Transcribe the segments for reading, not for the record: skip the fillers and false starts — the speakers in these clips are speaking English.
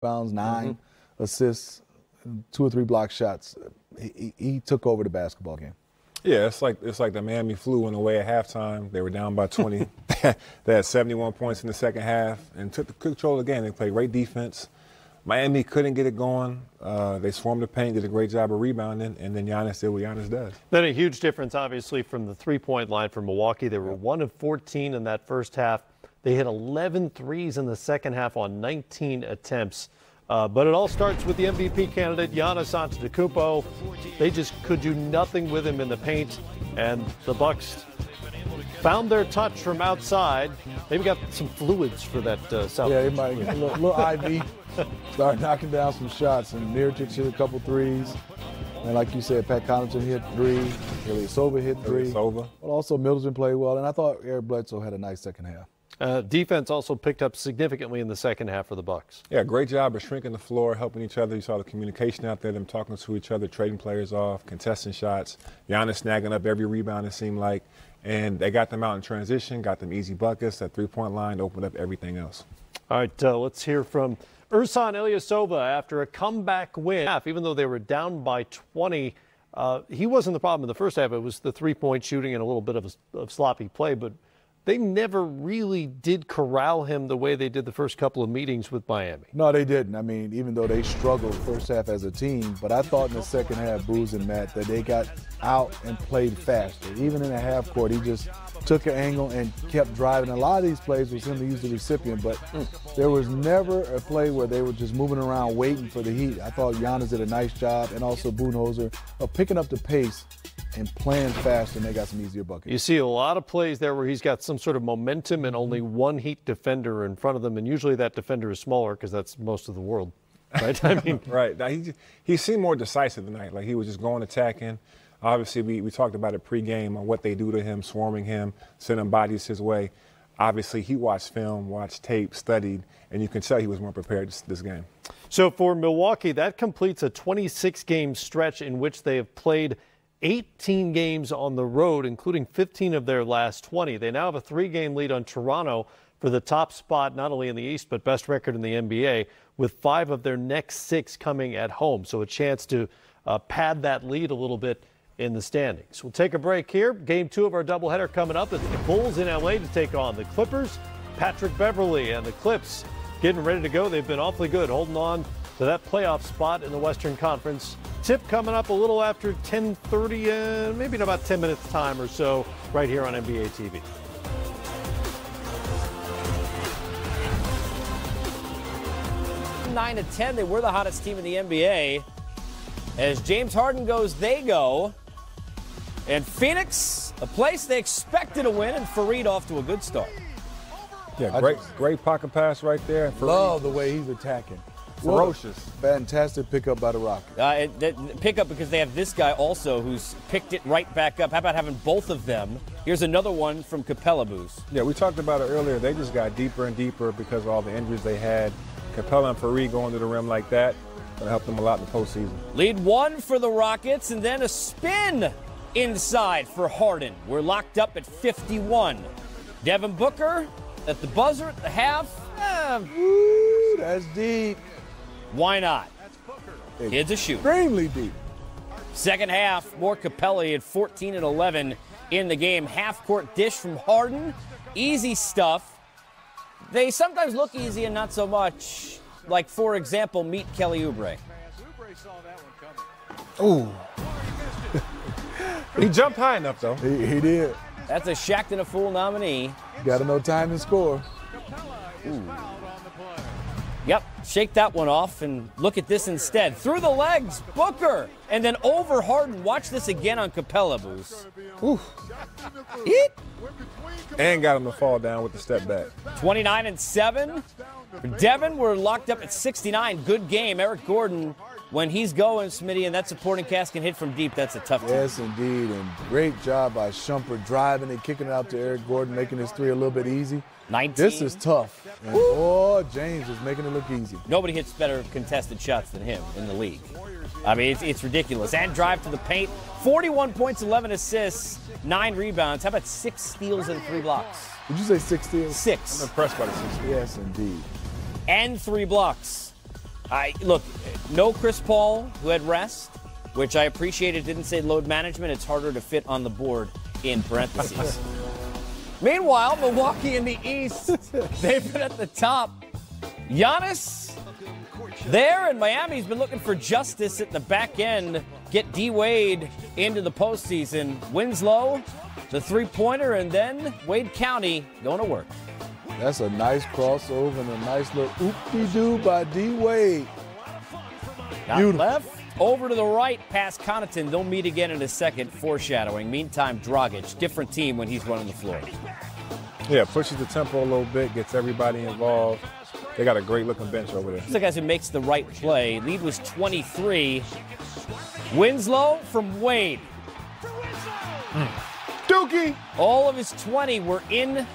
rebounds, 9 assists, 2 or 3 block shots. He took over the basketball game. Yeah, it's like the Miami flu went away at halftime. They were down by 20. They had 71 points in the second half and took the control of the game. They played great defense. Miami couldn't get it going. They swarmed the paint, did a great job of rebounding, and then Giannis did what Giannis does. Then a huge difference, obviously, from the three-point line for Milwaukee. They were 1 of 14 in that first half. They hit 11 threes in the second half on 19 attempts. But it all starts with the MVP candidate, Giannis Antetokounmpo. They just could do nothing with him in the paint, and the Bucks found their touch from outside. Maybe got some fluids for that South. Yeah, they might get a little IV. Start knocking down some shots, and Mirotic hit a couple threes. And like you said, Pat Connaughton hit 3. Ilyasova hit 3. But also Middleton played well, and I thought Eric Bledsoe had a nice second half. Defense also picked up significantly in the second half for the Bucks. Yeah, great job of shrinking the floor, helping each other. You saw the communication out there, them talking to each other, trading players off, contesting shots. Giannis snagging up every rebound, it seemed like. And they got them out in transition, got them easy buckets. That three-point line opened up everything else. All right, let's hear from Ersan Ilyasova after a comeback win. Even though they were down by 20, he wasn't the problem in the first half. It was the three-point shooting and a little bit of sloppy play, but they never really did corral him the way they did the first couple of meetings with Miami. No, they didn't. I mean, even though they struggled first half as a team, but I thought in the second half, Booz and Matt, that they got out and played faster. Even in the half court, he just took an angle and kept driving. A lot of these plays was him to use the recipient, but there was never a play where they were just moving around waiting for the heat. I thought Giannis did a nice job, and also Budenholzer, of picking up the pace and playing fast, and they got some easier buckets. You see a lot of plays there where he's got some sort of momentum and only one Heat defender in front of them, and usually that defender is smaller because that's most of the world, right? I mean, right. Now, he seemed more decisive tonight. Like he was just going attacking. Obviously, we talked about it pregame on what they do to him, swarming him, sending bodies his way. Obviously, he watched film, watched tape, studied, and you can tell he was more prepared this game. So for Milwaukee, that completes a 26-game stretch in which they have played 18 games on the road, including 15 of their last 20. They now have a 3-game lead on Toronto for the top spot, not only in the East, but best record in the NBA, with 5 of their next 6 coming at home. So a chance to pad that lead a little bit in the standings. We'll take a break here. Game 2 of our doubleheader coming up. It's the Bulls in LA to take on the Clippers. Patrick Beverley and the Clips getting ready to go. They've been awfully good, holding on to that playoff spot in the Western Conference. Tip coming up a little after 10:30, maybe in about 10 minutes time or so, right here on NBA TV. Nine to 10, they were the hottest team in the NBA. As James Harden goes, they go. And Phoenix, a place they expected to win, and Fareed off to a good start. Yeah, great pocket pass right there. Love the way he's attacking. Ferocious. Fantastic pickup by the Rockets. Pickup because they have this guy also who's picked it right back up. How about having both of them? Here's another one from Capella, Booz. Yeah, we talked about it earlier. They just got deeper and deeper because of all the injuries they had. Capella and Fareed going to the rim like that will help them a lot in the postseason. Lead 1 for the Rockets, and then a spin inside for Harden. We're locked up at 51. Devin Booker at the buzzer at the half. Ooh, that's deep. Why not? Kid's a shoot. Extremely deep. Second half, more Capella at 14 and 11 in the game. Half-court dish from Harden. Easy stuff. They sometimes look easy and not so much. Like, for example, meet Kelly Oubre. Ooh. He jumped high enough, though. He did. That's a Shaqtin' a Fool nominee. Got to know time and score. Ooh. Yep, shake that one off and look at this instead. Through the legs, Booker, and then over Harden. Watch this again on Capella, Booz. And got him to fall down with the step back. 29 and 7. For Devin, we're locked up at 69. Good game. Eric Gordon, when he's going, Smitty, and that supporting cast can hit from deep. That's a tough team. Yes, indeed. And great job by Shumpert driving and kicking it out to Eric Gordon, making his 3 a little bit easy. 19. This is tough. And boy, James is making it look easy. Nobody hits better contested shots than him in the league. I mean, it's ridiculous. And drive to the paint. 41 points, 11 assists, 9 rebounds. How about 6 steals and 3 blocks? Did you say 6 steals? 6. I'm impressed by the 6 steals. Yes, indeed. And 3 blocks. Look, no Chris Paul, who had rest, which I appreciated. Didn't say load management. It's harder to fit on the board in parentheses. Meanwhile, Milwaukee in the East, they've been at the top. Giannis there, and Miami's been looking for justice at the back end. Get D-Wade into the postseason. Winslow, the three-pointer, and then Wade County going to work. That's a nice crossover and a nice little oop-de-doo by D-Wade. Left, over to the right, past Connaughton. They'll meet again in a second, foreshadowing. Meantime, Dragic, different team when he's running the floor. Yeah, pushes the tempo a little bit, gets everybody involved. They got a great-looking bench over there. He's the guy who makes the right play. Lead was 23. Winslow from Wade. Dookie! All of his 20 were in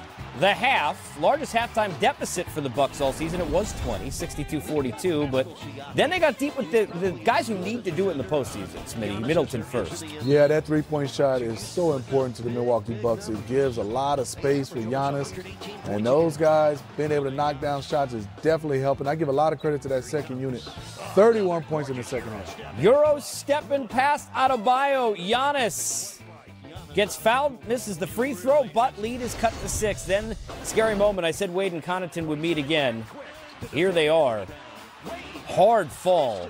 the half. Largest halftime deficit for the Bucks all season. It was 20, 62-42. But then they got deep with the guys who need to do it in the postseason. Smitty, Middleton first. Yeah, that three-point shot is so important to the Milwaukee Bucks. It gives a lot of space for Giannis. And those guys being able to knock down shots is definitely helping. I give a lot of credit to that second unit. 31 points in the second half. Euro stepping past Adebayo. Giannis gets fouled, misses the free throw, but lead is cut to 6. Then, scary moment, I said Wade and Connaughton would meet again. Here they are. Hard fall.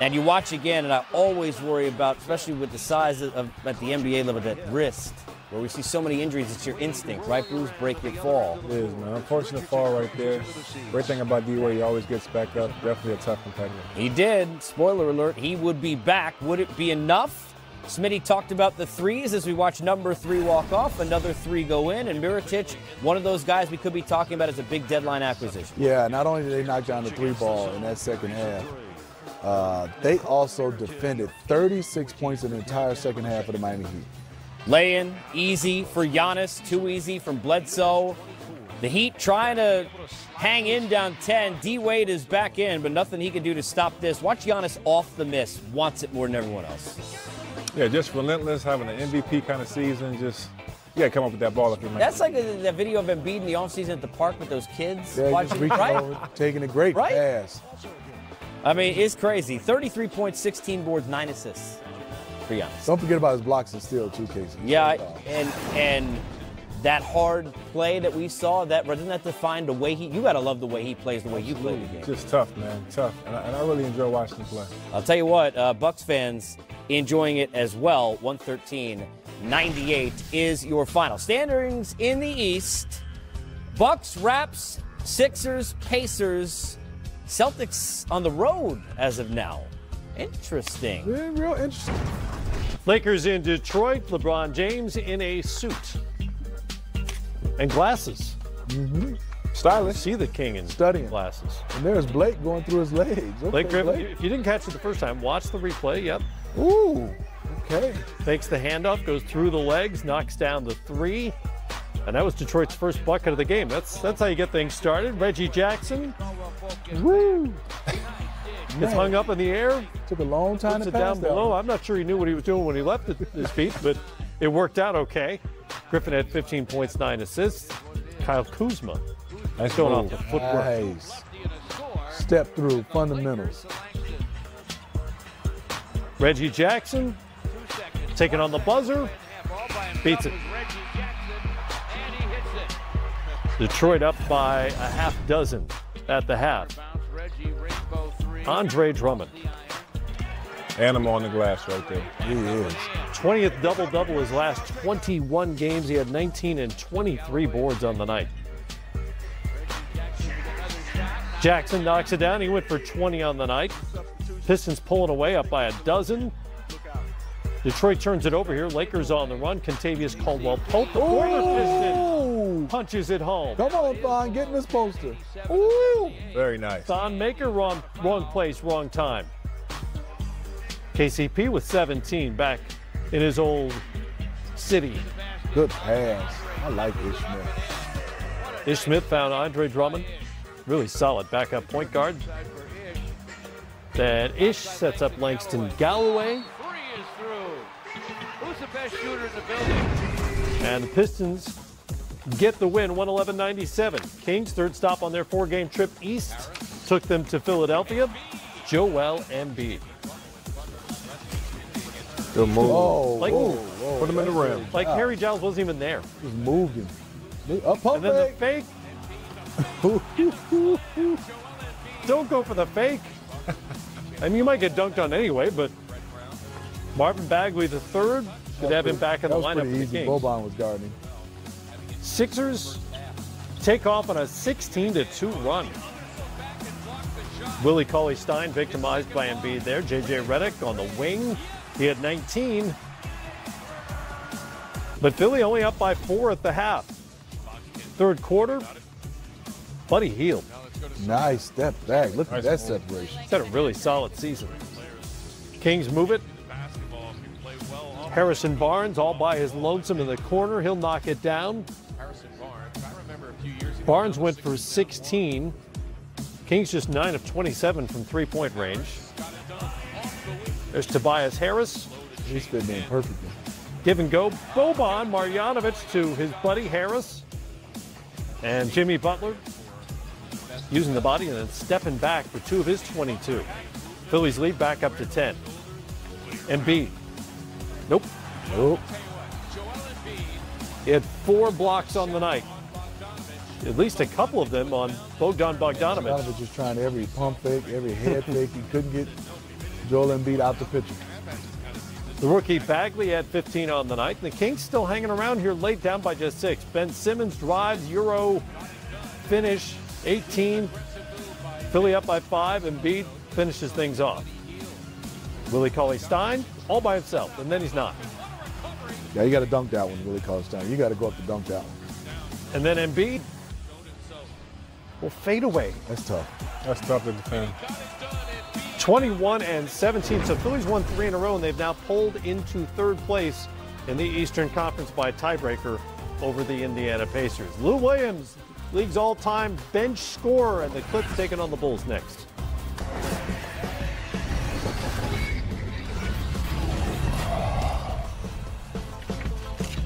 And you watch again, and I always worry about, especially with the size at the NBA level, that wrist, where we see so many injuries. It's your instinct, right, Bruce? Break your fall. It is, man. Unfortunate fall right there. Great thing about D-Wade, he always gets back up. Definitely a tough competitor. He did. Spoiler alert, he would be back. Would it be enough? Smitty talked about the threes as we watch number 3 walk off, another 3 go in, and Mirotic, one of those guys we could be talking about as a big deadline acquisition. Yeah, not only did they knock down the 3-ball in that second half, they also defended 36 points in the entire second half of the Miami Heat. Lay-in, easy for Giannis, too easy from Bledsoe. The Heat trying to hang in down 10. D-Wade is back in, but nothing he can do to stop this. Watch Giannis off the miss, wants it more than everyone else. Yeah, just relentless, having an MVP kind of season. Just, you got to come up with that ball if you make That's like that video of Embiid in the offseason at the park with those kids. Yeah, watching, just reaching right? over, taking a great pass. I mean, it's crazy. 33 points, 16 boards, 9 assists for Giannis. Don't forget about his blocks and steals, too, Casey. Yeah, and that hard play that we saw, doesn't that define the way you got to love the way he plays, the way you play the game. Just tough, man, tough. And I really enjoy watching him play. I'll tell you what, Bucks fans enjoying it as well. 113-98 is your final. Standings in the East. Bucks, Raps, Sixers, Pacers, Celtics on the road as of now. Interesting. Yeah, real interesting. Lakers in Detroit. LeBron James in a suit and glasses. Stylish. See the king in Studying. glasses. And there's Blake going through his legs. Okay, Blake Griffin, Blake. if you didn't catch it the first time, watch the replay. Yep. Ooh, okay. Takes the handoff, goes through the legs, knocks down the 3. And that was Detroit's first bucket of the game. That's how you get things started. Reggie Jackson. Woo! Gets hung up in the air. Took a long time Puts to it pass down that below. one. I'm not sure he knew what he was doing when he left his feet, but it worked out okay. Griffin had 15 points, 9 assists. Kyle Kuzma. Nice going move. off the footwork. Nice. Step through, fundamentals. Reggie Jackson taking on the buzzer. Beats it. Detroit up by a half dozen at the half. Andre Drummond. Animal on the glass right there. He is. 20th double-double his last 21 games. He had 19 and 23 boards on the night. Jackson knocks it down. He went for 20 on the night. Pistons pulling away up by a dozen. Detroit turns it over here. Lakers on the run. Contavious Caldwell-Pope, the former Piston, punches it home. Come on, Thon, get in this poster. Ooh. Very nice. Thon Maker, wrong place, wrong time. KCP with 17 back in his old city. Good pass. I like Ish Smith. Ish Smith found Andre Drummond. Really solid backup point guard. Then Ish sets up Langston Galloway. Who's the best shooter in the building? And the Pistons get the win, 111-97. Kings, third stop on their 4-game trip east took them to Philadelphia? Joel Embiid. Good move. Like, Put him in the rim. Like Harry Giles wasn't even there. Just moved him. Up pump And then the fake. Don't go for the fake. I mean, you might get dunked on anyway, but Marvin Bagley the third could have him back in the lineup for the Kings. Boban was guarding. Sixers take off on a 16-2 run. Willie Cauley-Stein victimized by Embiid there. J.J. Redick on the wing. He had 19. But Philly only up by 4 at the half. Third quarter, Buddy Hield. Nice step back. Look at that separation. He's had a really solid season. Kings move it. Harrison Barnes all by his lonesome in the corner. He'll knock it down. Barnes went for 16. Kings just 9 of 27 from three-point range. There's Tobias Harris. He's fitting in perfectly. Give and go. Boban Marjanovic to his buddy Harris. And Jimmy Butler using the body and then stepping back for 2 of his 22. Phillies lead back up to 10. Embiid. Nope. He had 4 blocks on the night. At least a couple of them on Bogdan Bogdanovic. Bogdanovic just trying every pump fake, every head fake. He couldn't get Joel Embiid out the picture. The rookie Bagley had 15 on the night. And the Kings still hanging around here late, down by just 6. Ben Simmons drives, Euro finish, 18. Philly up by 5. Embiid finishes things off. Willie Cauley-Stein all by himself, and then he's not. Yeah, you got to dunk that one, Willie Cauley-Stein. You got to go up to dunk that one. And then Embiid will fade away. That's tough. That's tough to defend. 21 and 17. So Phillies won 3 in a row, and they've now pulled into third place in the Eastern Conference by a tiebreaker over the Indiana Pacers. Lou Williams, league's all-time bench scorer, and the Clips taking on the Bulls next.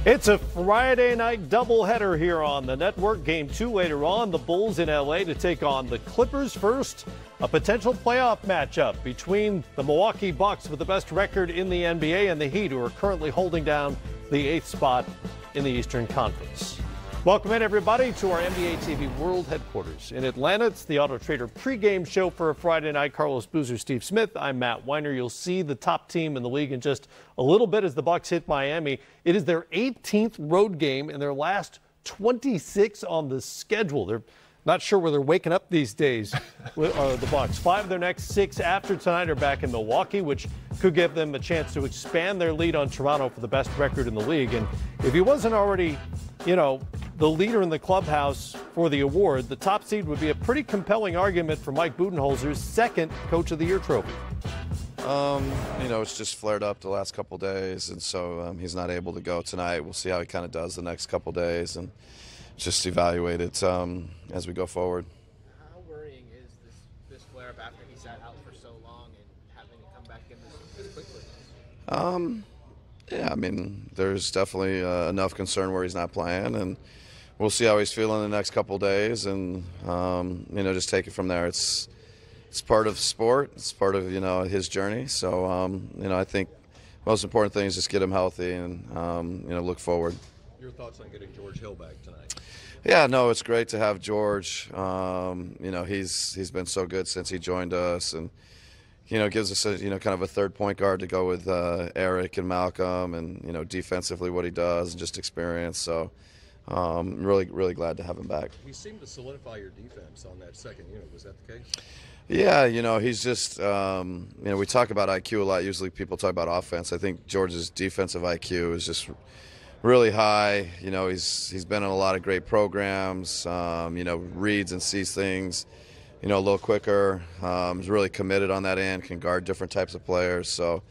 It's a Friday night doubleheader here on the network. Game 2 later on. The Bulls in LA to take on the Clippers first. A potential playoff matchup between the Milwaukee Bucks with the best record in the NBA and the Heat, who are currently holding down the 8th spot in the Eastern Conference. Welcome in, everybody, to our NBA TV World Headquarters in Atlanta. It's the Auto Trader pregame show for a Friday night. Carlos Boozer, Steve Smith. I'm Matt Weiner. You'll see the top team in the league in just a little bit as the Bucks hit Miami. It is their 18th road game and their last 26 on the schedule. They're not sure where they're waking up these days, the Bucks. 5 of their next 6 after tonight are back in Milwaukee, which could give them a chance to expand their lead on Toronto for the best record in the league. And if he wasn't already, the leader in the clubhouse for the award, the top seed would be a pretty compelling argument for Mike Budenholzer's second Coach of the Year trophy. It's just flared up the last couple days, and so he's not able to go tonight. We'll see how he kind of does the next couple days and just evaluate it as we go forward. How worrying is this flare-up after he sat out for so long and having to come back in this quickly? There's definitely enough concern where he's not playing, and we'll see how he's feeling the next couple days, and just take it from there. It's part of sport. It's part of his journey. So I think most important thing is just get him healthy and look forward. Your thoughts on getting George Hill back tonight? Yeah, no, it's great to have George. He's been so good since he joined us, and gives us a kind of a third point guard to go with Eric and Malcolm, and defensively what he does and just experience. So really glad to have him back. He seemed to solidify your defense on that second unit. Was that the case? Yeah, he's just we talk about IQ a lot. Usually people talk about offense. I think George's defensive IQ is just really high. He's been in a lot of great programs. Reads and sees things a little quicker. He's really committed on that end, can guard different types of players. So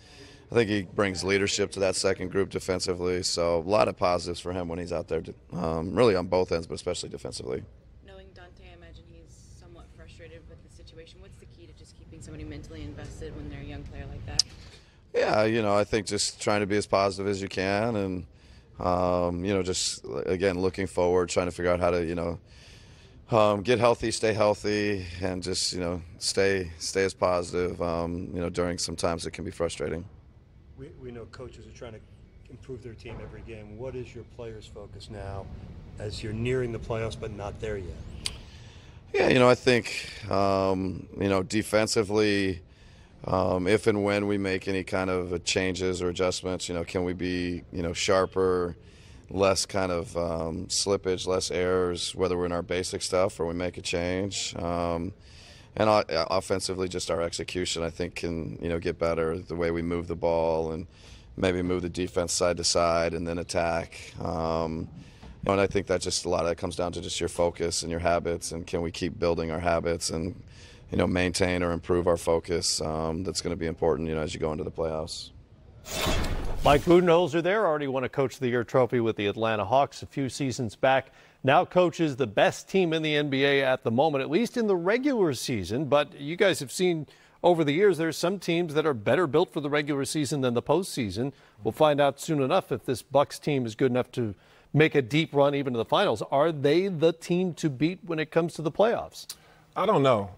I think he brings leadership to that second group defensively. So a lot of positives for him when he's out there, really on both ends, but especially defensively. Knowing Dante, I imagine he's somewhat frustrated with the situation. What's the key to just keeping somebody mentally invested when they're a young player like that? Yeah, I think just trying to be as positive as you can, and just again looking forward, trying to figure out how to get healthy, and just, you know, stay as positive. You know, during some times it can be frustrating. We know coaches are trying to improve their team every game. What is your players' focus now as you're nearing the playoffs but not there yet? Yeah, you know, I think, you know, defensively, if and when we make any kind of changes or adjustments, you know, can we be, you know, sharper, less kind of slippage, less errors, whether we're in our basic stuff or we make a change. And offensively, just our execution, I think, can, you know, get better, the way we move the ball and maybe move the defense side to side and then attack. And I think that just a lot of that comes down to just your focus and your habits, and can we keep building our habits and, you know, maintain or improve our focus. That's going to be important, you know, as you go into the playoffs. Mike Budenholzer there, already won a Coach of the Year trophy with the Atlanta Hawks a few seasons back. Now coaches the best team in the NBA at the moment, at least in the regular season. But you guys have seen over the years there's some teams that are better built for the regular season than the postseason. We'll find out soon enough if this Bucks team is good enough to make a deep run even to the finals. Are they the team to beat when it comes to the playoffs? I don't know.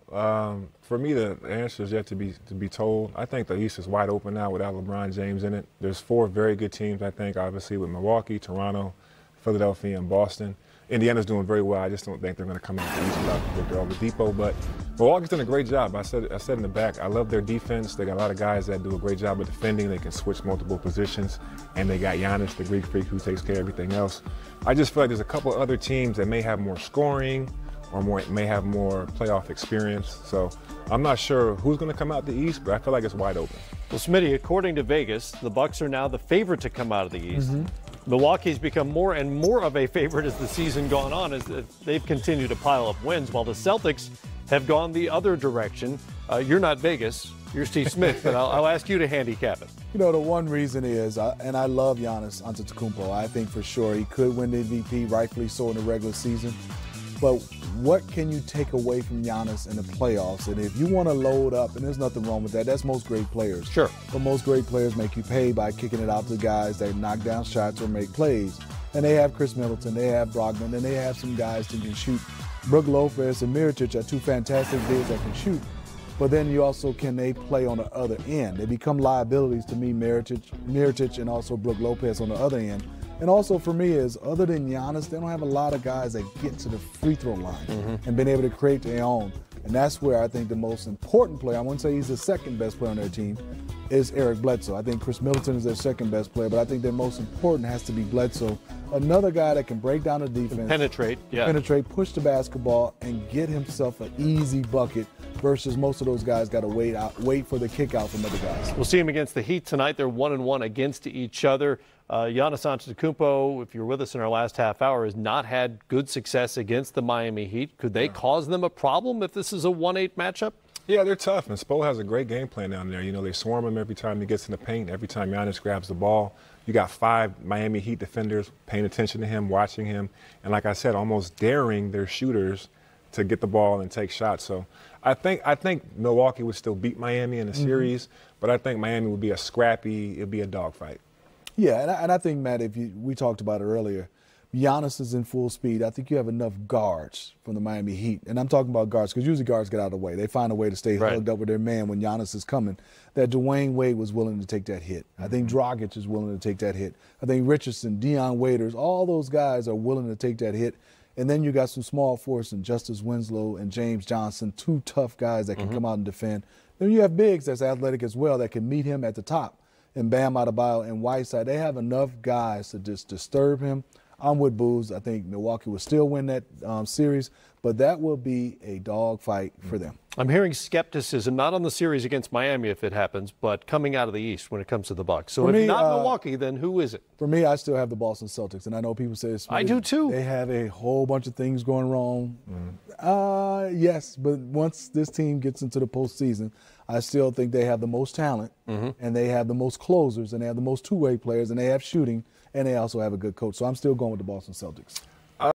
For me, the answer is yet to be told. I think the East is wide open now without LeBron James in it. There's 4 very good teams, I think, obviously, with Milwaukee, Toronto, Philadelphia, and Boston. Indiana's doing very well. I just don't think they're going to come out the East without Victor Oladipo. But Milwaukee's done a great job. I said in the back, I love their defense. They got a lot of guys that do a great job of defending. They can switch multiple positions. And they got Giannis, the Greek freak, who takes care of everything else. I just feel like there's a couple other teams that may have more scoring or may have more playoff experience. So I'm not sure who's going to come out the East, but I feel like it's wide open. Well, Smitty, according to Vegas, the Bucks are now the favorite to come out of the East. Milwaukee's become more and more of a favorite as the season gone on, as they've continued to pile up wins, while the Celtics have gone the other direction. You're not Vegas, you're Steve Smith, but I'll ask you to handicap it. You know, the one reason is, and I love Giannis Antetokounmpo. I think for sure he could win the MVP, rightfully so, in the regular season. But what can you take away from Giannis in the playoffs? And if you want to load up, and there's nothing wrong with that, that's most great players. Sure. But most great players make you pay by kicking it out to guys that knock down shots or make plays. And they have Chris Middleton, they have Brogdon, and they have some guys that can shoot. Brook Lopez and Mirotic are 2 fantastic bigs that can shoot. But then you also, can they play on the other end? They become liabilities to me, Mirotic and also Brook Lopez on the other end. And also for me is, other than Giannis, they don't have a lot of guys that get to the free throw line and been able to create their own. And that's where I think the most important player, I wouldn't say he's the second best player on their team, is Eric Bledsoe. I think Chris Middleton is their second best player, but I think their most important has to be Bledsoe. Another guy that can break down the defense, penetrate, push the basketball, and get himself an easy bucket, versus most of those guys got to wait for the kick out from other guys. We'll see him against the Heat tonight. They're 1-1 against each other. Giannis Antetokounmpo, if you're with us in our last half hour, has not had good success against the Miami Heat. Could they cause them a problem if this is a 1-8 matchup? Yeah, they're tough, and Spo has a great game plan down there. You know, they swarm him every time he gets in the paint, every time Giannis grabs the ball. You got 5 Miami Heat defenders paying attention to him, watching him, and like I said, almost daring their shooters to get the ball and take shots. So I think Milwaukee would still beat Miami in the series, but I think Miami would be it'd be a dogfight. Yeah, and I think, Matt, we talked about it earlier, Giannis is in full speed. I think you have enough guards from the Miami Heat. And I'm talking about guards because usually guards get out of the way. They find a way to stay hugged up with their man when Giannis is coming. That Dwayne Wade was willing to take that hit. I think Dragic is willing to take that hit. I think Richardson, Deion Waiters, all those guys are willing to take that hit. And then you got some small force in Justice Winslow and James Johnson, 2 tough guys that can come out and defend. Then you have bigs that's athletic as well that can meet him at the top. And Bam Adebayo and Whiteside, they have enough guys to just disturb him. I'm with Booz. I think Milwaukee will still win that series, but that will be a dogfight for them. I'm hearing skepticism, not on the series against Miami if it happens, but coming out of the East when it comes to the Bucks. So if not Milwaukee, then who is it? For me, I still have the Boston Celtics, and I know people say it's I do too. They have a whole bunch of things going wrong. Yes, but once this team gets into the postseason, I still think they have the most talent, and they have the most closers, and they have the most two-way players, and they have shooting, and they also have a good coach. So I'm still going with the Boston Celtics.